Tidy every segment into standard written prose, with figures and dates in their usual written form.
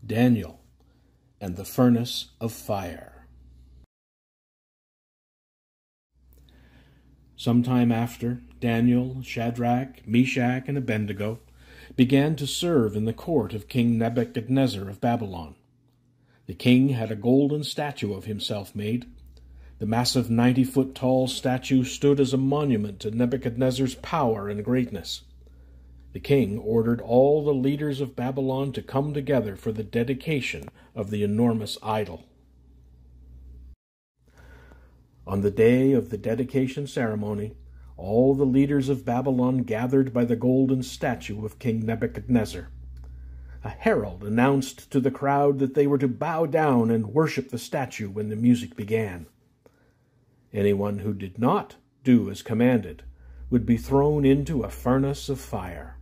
Daniel and the Furnace of Fire. Sometime after, Daniel, Shadrach, Meshach, and Abednego began to serve in the court of King Nebuchadnezzar of Babylon. The king had a golden statue of himself made. The massive 90-foot-tall statue stood as a monument to Nebuchadnezzar's power and greatness. The king ordered all the leaders of Babylon to come together for the dedication of the enormous idol. On the day of the dedication ceremony, all the leaders of Babylon gathered by the golden statue of King Nebuchadnezzar. A herald announced to the crowd that they were to bow down and worship the statue when the music began. Anyone who did not do as commanded would be thrown into a furnace of fire.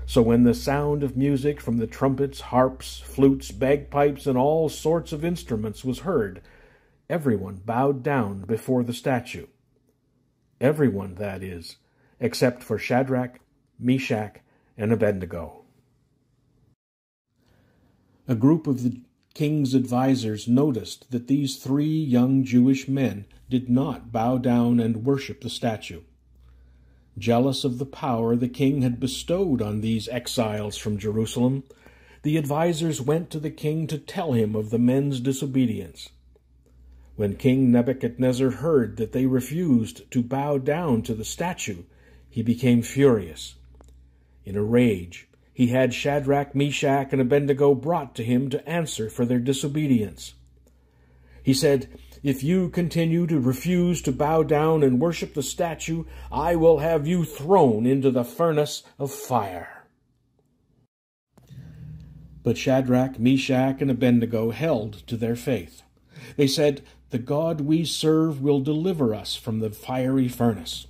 So when the sound of music from the trumpets, harps, flutes, bagpipes, and all sorts of instruments was heard, everyone bowed down before the statue. Everyone, that is, except for Shadrach, Meshach, and Abednego. A group of the king's advisers noticed that these 3 young Jewish men did not bow down and worship the statue. Jealous of the power the king had bestowed on these exiles from Jerusalem, the advisers went to the king to tell him of the men's disobedience. When King Nebuchadnezzar heard that they refused to bow down to the statue, he became furious. In a rage, he had Shadrach, Meshach, and Abednego brought to him to answer for their disobedience. He said, "If you continue to refuse to bow down and worship the statue, I will have you thrown into the furnace of fire." But Shadrach, Meshach, and Abednego held to their faith. They said, "The God we serve will deliver us from the fiery furnace."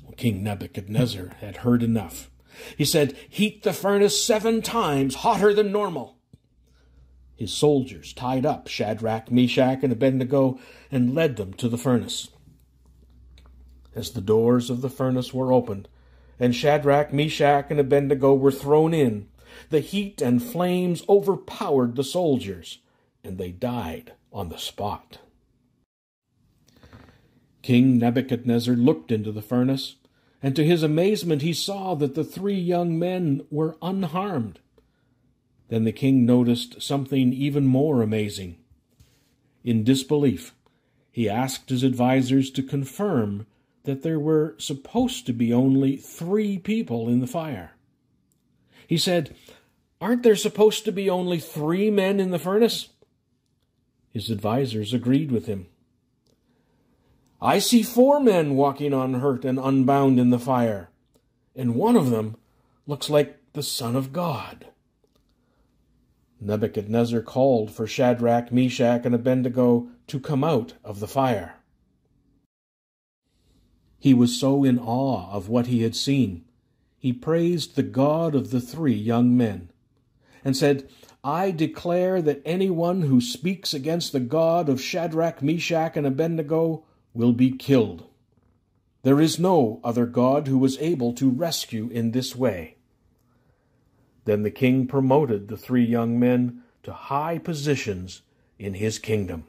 Well, King Nebuchadnezzar had heard enough. He said, "Heat the furnace 7 times hotter than normal." His soldiers tied up Shadrach, Meshach, and Abednego and led them to the furnace. As the doors of the furnace were opened, and Shadrach, Meshach, and Abednego were thrown in, the heat and flames overpowered the soldiers, and they died on the spot. King Nebuchadnezzar looked into the furnace, and to his amazement he saw that the 3 young men were unharmed. Then the king noticed something even more amazing. In disbelief, he asked his advisers to confirm that there were supposed to be only 3 people in the fire. He said, "Aren't there supposed to be only 3 men in the furnace?" His advisers agreed with him. "I see 4 men walking unhurt and unbound in the fire, and one of them looks like the Son of God." Nebuchadnezzar called for Shadrach, Meshach, and Abednego to come out of the fire. He was so in awe of what he had seen, he praised the God of the 3 young men, and said, "I declare that anyone who speaks against the God of Shadrach, Meshach, and Abednego will be killed. There is no other God who was able to rescue in this way." Then the king promoted the 3 young men to high positions in his kingdom.